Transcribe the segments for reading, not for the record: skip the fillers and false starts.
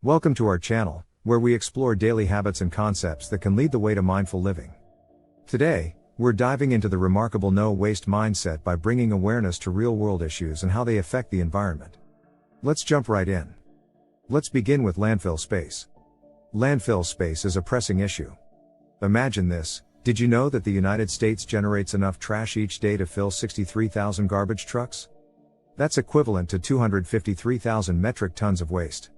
Welcome to our channel, where we explore daily habits and concepts that can lead the way to mindful living. Today, we're diving into the remarkable no-waste mindset by bringing awareness to real-world issues and how they affect the environment. Let's jump right in. Let's begin with landfill space. Landfill space is a pressing issue. Imagine this: did you know that the United States generates enough trash each day to fill 63,000 garbage trucks? That's equivalent to 253,000 metric tons of waste.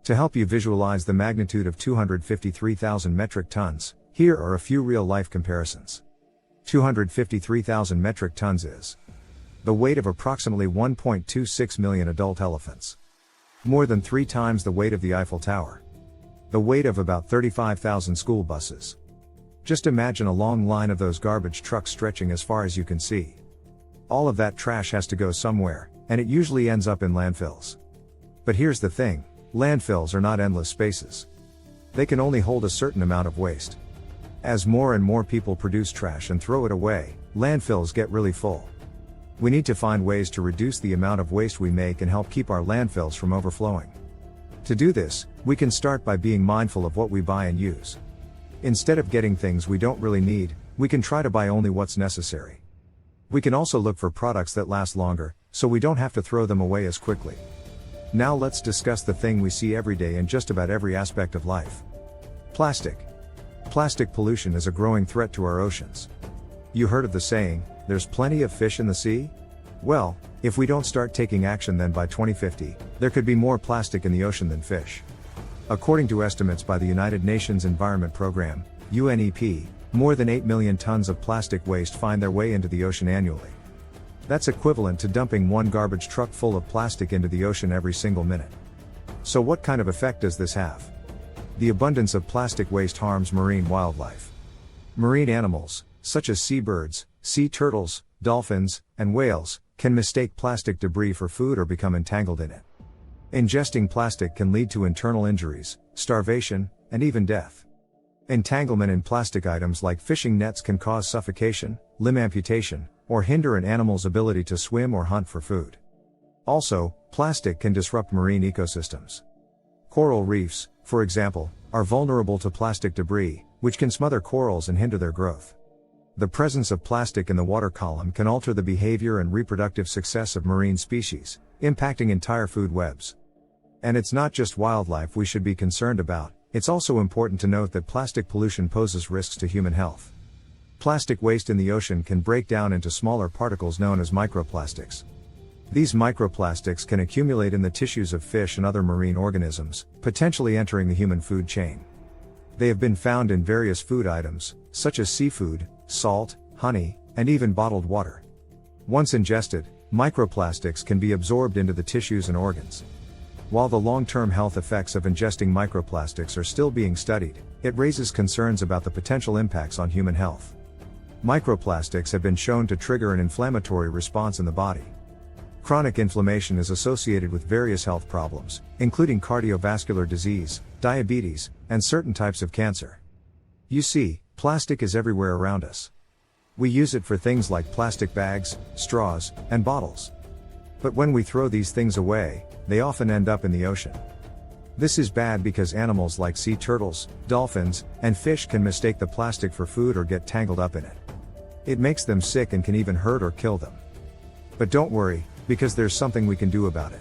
To help you visualize the magnitude of 253,000 metric tons, here are a few real-life comparisons. 253,000 metric tons is the weight of approximately 1.26 million adult elephants. More than 3 times the weight of the Eiffel Tower. The weight of about 35,000 school buses. Just imagine a long line of those garbage trucks stretching as far as you can see. All of that trash has to go somewhere, and it usually ends up in landfills. But here's the thing: landfills are not endless spaces. They can only hold a certain amount of waste. As more and more people produce trash and throw it away, landfills get really full. We need to find ways to reduce the amount of waste we make and help keep our landfills from overflowing. To do this, we can start by being mindful of what we buy and use. Instead of getting things we don't really need, we can try to buy only what's necessary. We can also look for products that last longer, so we don't have to throw them away as quickly. Now let's discuss the thing we see every day in just about every aspect of life. Plastic. Plastic pollution is a growing threat to our oceans. You heard of the saying, "There's plenty of fish in the sea"? Well, if we don't start taking action, then by 2050, there could be more plastic in the ocean than fish. According to estimates by the United Nations Environment Programme, UNEP, more than 8 million tons of plastic waste find their way into the ocean annually. That's equivalent to dumping one garbage truck full of plastic into the ocean every single minute. So what kind of effect does this have? The abundance of plastic waste harms marine wildlife. Marine animals, such as seabirds, sea turtles, dolphins, and whales, can mistake plastic debris for food or become entangled in it. Ingesting plastic can lead to internal injuries, starvation, and even death. Entanglement in plastic items like fishing nets can cause suffocation, limb amputation, or hinder an animal's ability to swim or hunt for food. Also, plastic can disrupt marine ecosystems. Coral reefs, for example, are vulnerable to plastic debris, which can smother corals and hinder their growth. The presence of plastic in the water column can alter the behavior and reproductive success of marine species, impacting entire food webs. And it's not just wildlife we should be concerned about, it's also important to note that plastic pollution poses risks to human health. Plastic waste in the ocean can break down into smaller particles known as microplastics. These microplastics can accumulate in the tissues of fish and other marine organisms, potentially entering the human food chain. They have been found in various food items, such as seafood, salt, honey, and even bottled water. Once ingested, microplastics can be absorbed into the tissues and organs. While the long-term health effects of ingesting microplastics are still being studied, it raises concerns about the potential impacts on human health. Microplastics have been shown to trigger an inflammatory response in the body. Chronic inflammation is associated with various health problems, including cardiovascular disease, diabetes, and certain types of cancer. You see, plastic is everywhere around us. We use it for things like plastic bags, straws, and bottles. But when we throw these things away, they often end up in the ocean. This is bad because animals like sea turtles, dolphins, and fish can mistake the plastic for food or get tangled up in it. It makes them sick and can even hurt or kill them. But don't worry, because there's something we can do about it.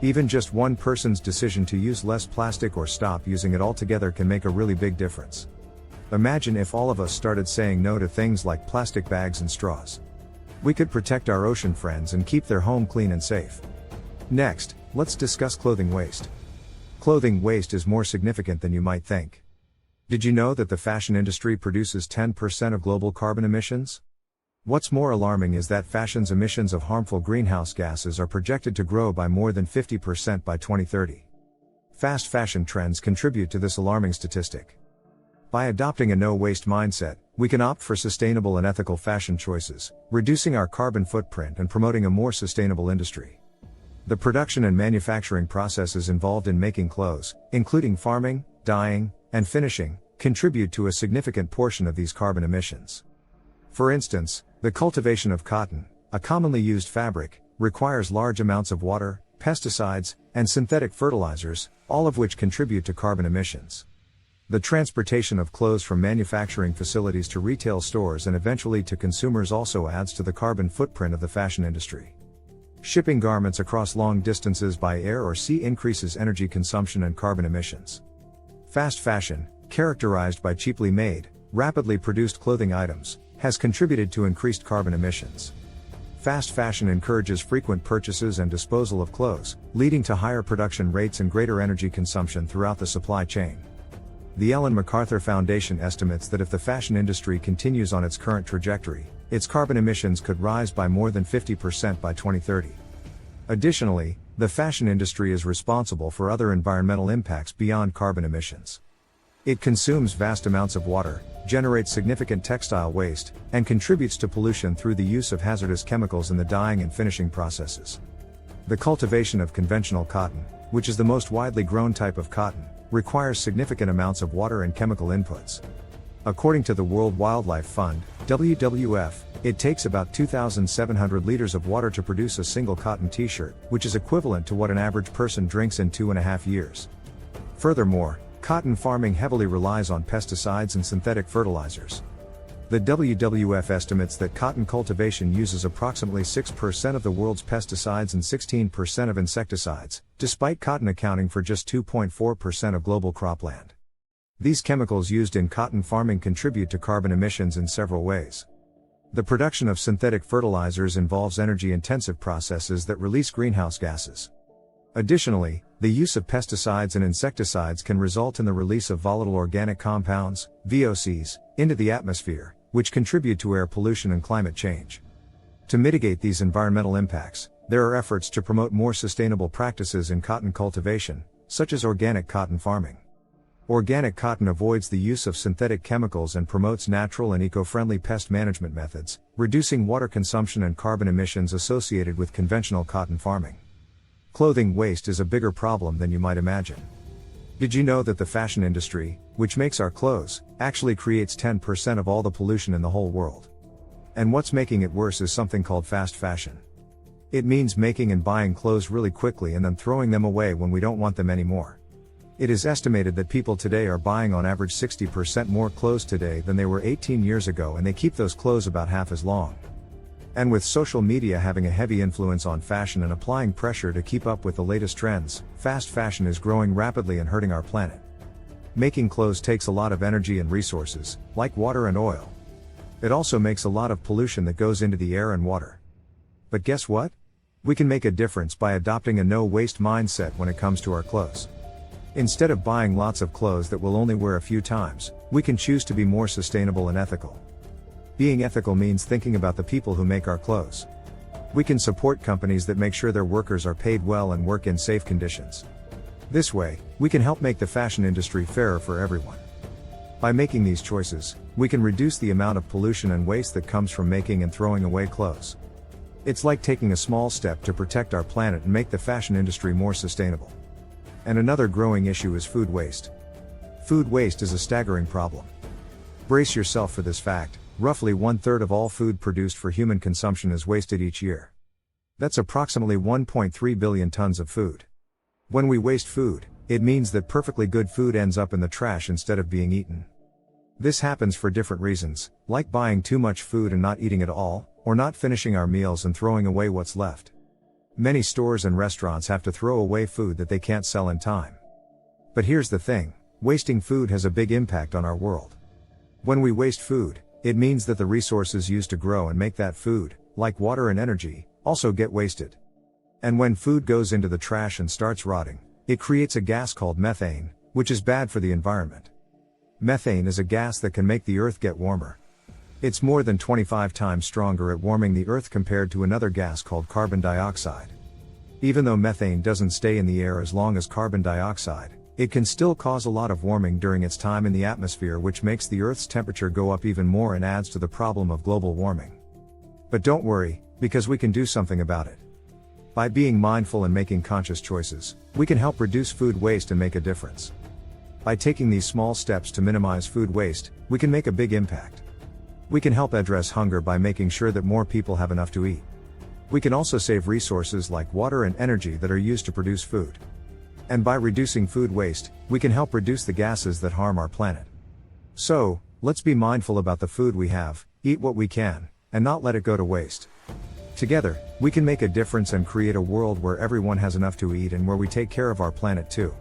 Even just one person's decision to use less plastic or stop using it altogether can make a really big difference. Imagine if all of us started saying no to things like plastic bags and straws. We could protect our ocean friends and keep their home clean and safe. Next, let's discuss clothing waste. Clothing waste is more significant than you might think. Did you know that the fashion industry produces 10% of global carbon emissions? What's more alarming is that fashion's emissions of harmful greenhouse gases are projected to grow by more than 50% by 2030. Fast fashion trends contribute to this alarming statistic. By adopting a no-waste mindset, we can opt for sustainable and ethical fashion choices, reducing our carbon footprint and promoting a more sustainable industry. The production and manufacturing processes involved in making clothes, including farming, dyeing, and finishing, contribute to a significant portion of these carbon emissions. For instance, the cultivation of cotton, a commonly used fabric, requires large amounts of water, pesticides, and synthetic fertilizers, all of which contribute to carbon emissions. The transportation of clothes from manufacturing facilities to retail stores and eventually to consumers also adds to the carbon footprint of the fashion industry. Shipping garments across long distances by air or sea increases energy consumption and carbon emissions. Fast fashion, characterized by cheaply made, rapidly produced clothing items, has contributed to increased carbon emissions. Fast fashion encourages frequent purchases and disposal of clothes, leading to higher production rates and greater energy consumption throughout the supply chain. The Ellen MacArthur Foundation estimates that if the fashion industry continues on its current trajectory, its carbon emissions could rise by more than 50% by 2030. Additionally, the fashion industry is responsible for other environmental impacts beyond carbon emissions. It consumes vast amounts of water, generates significant textile waste, and contributes to pollution through the use of hazardous chemicals in the dyeing and finishing processes. The cultivation of conventional cotton, which is the most widely grown type of cotton, requires significant amounts of water and chemical inputs. According to the World Wildlife Fund, WWF, it takes about 2,700 liters of water to produce a single cotton t-shirt, which is equivalent to what an average person drinks in 2.5 years. Furthermore, cotton farming heavily relies on pesticides and synthetic fertilizers. The WWF estimates that cotton cultivation uses approximately 6% of the world's pesticides and 16% of insecticides, despite cotton accounting for just 2.4% of global cropland. These chemicals used in cotton farming contribute to carbon emissions in several ways. The production of synthetic fertilizers involves energy-intensive processes that release greenhouse gases. Additionally, the use of pesticides and insecticides can result in the release of volatile organic compounds, VOCs, into the atmosphere, which contribute to air pollution and climate change. To mitigate these environmental impacts, there are efforts to promote more sustainable practices in cotton cultivation, such as organic cotton farming. Organic cotton avoids the use of synthetic chemicals and promotes natural and eco-friendly pest management methods, reducing water consumption and carbon emissions associated with conventional cotton farming. Clothing waste is a bigger problem than you might imagine. Did you know that the fashion industry, which makes our clothes, actually creates 10% of all the pollution in the whole world? And what's making it worse is something called fast fashion. It means making and buying clothes really quickly and then throwing them away when we don't want them anymore. It is estimated that people today are buying on average 60% more clothes today than they were 18 years ago, and they keep those clothes about half as long. And with social media having a heavy influence on fashion and applying pressure to keep up with the latest trends, fast fashion is growing rapidly and hurting our planet. Making clothes takes a lot of energy and resources, like water and oil. It also makes a lot of pollution that goes into the air and water. But guess what? We can make a difference by adopting a no-waste mindset when it comes to our clothes. Instead of buying lots of clothes that we'll only wear a few times, we can choose to be more sustainable and ethical. Being ethical means thinking about the people who make our clothes. We can support companies that make sure their workers are paid well and work in safe conditions. This way, we can help make the fashion industry fairer for everyone. By making these choices, we can reduce the amount of pollution and waste that comes from making and throwing away clothes. It's like taking a small step to protect our planet and make the fashion industry more sustainable. And another growing issue is food waste. Food waste is a staggering problem. Brace yourself for this fact: roughly 1/3 of all food produced for human consumption is wasted each year. That's approximately 1.3 billion tons of food. When we waste food, it means that perfectly good food ends up in the trash instead of being eaten. This happens for different reasons, like buying too much food and not eating it all, or not finishing our meals and throwing away what's left. Many stores and restaurants have to throw away food that they can't sell in time. But here's the thing: wasting food has a big impact on our world. When we waste food, it means that the resources used to grow and make that food, like water and energy, also get wasted. And when food goes into the trash and starts rotting, it creates a gas called methane, which is bad for the environment. Methane is a gas that can make the earth get warmer. It's more than 25 times stronger at warming the earth compared to another gas called carbon dioxide. Even though methane doesn't stay in the air as long as carbon dioxide, it can still cause a lot of warming during its time in the atmosphere, which makes the Earth's temperature go up even more and adds to the problem of global warming. But don't worry, because we can do something about it. By being mindful and making conscious choices, we can help reduce food waste and make a difference. By taking these small steps to minimize food waste, we can make a big impact. We can help address hunger by making sure that more people have enough to eat. We can also save resources like water and energy that are used to produce food. And by reducing food waste, we can help reduce the gases that harm our planet. So, let's be mindful about the food we have, eat what we can, and not let it go to waste. Together, we can make a difference and create a world where everyone has enough to eat and where we take care of our planet too.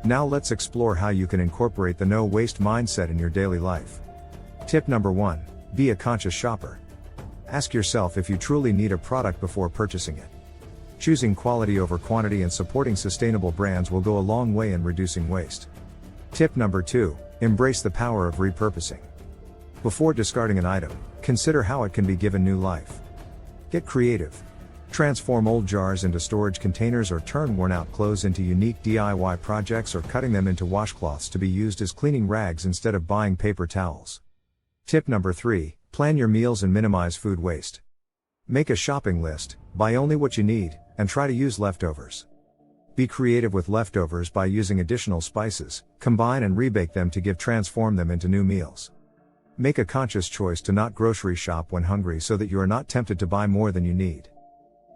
Now let's explore how you can incorporate the no waste mindset in your daily life. Tip number 1. Be a conscious shopper. Ask yourself if you truly need a product before purchasing it. Choosing quality over quantity and supporting sustainable brands will go a long way in reducing waste. Tip number 2. Embrace the power of repurposing. Before discarding an item, consider how it can be given new life. Get creative. Transform old jars into storage containers or turn worn-out clothes into unique DIY projects or cutting them into washcloths to be used as cleaning rags instead of buying paper towels. Tip number 3. Plan your meals and minimize food waste. Make a shopping list, buy only what you need, and try to use leftovers. Be creative with leftovers by using additional spices, combine and rebake them to transform them into new meals. Make a conscious choice to not grocery shop when hungry so that you are not tempted to buy more than you need.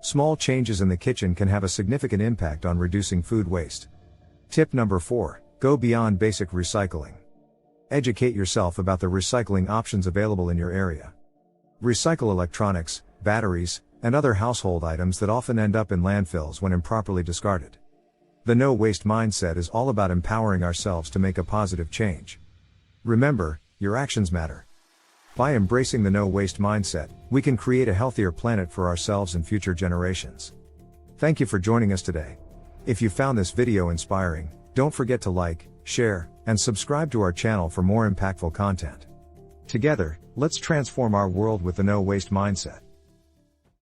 Small changes in the kitchen can have a significant impact on reducing food waste. Tip number 4. Go beyond basic recycling. Educate yourself about the recycling options available in your area. Recycle electronics, batteries, and other household items that often end up in landfills when improperly discarded. The no waste mindset is all about empowering ourselves to make a positive change. Remember, your actions matter. By embracing the no waste mindset, we can create a healthier planet for ourselves and future generations. Thank you for joining us today. If you found this video inspiring, don't forget to like, share, and subscribe to our channel for more impactful content. Together, let's transform our world with the no waste mindset.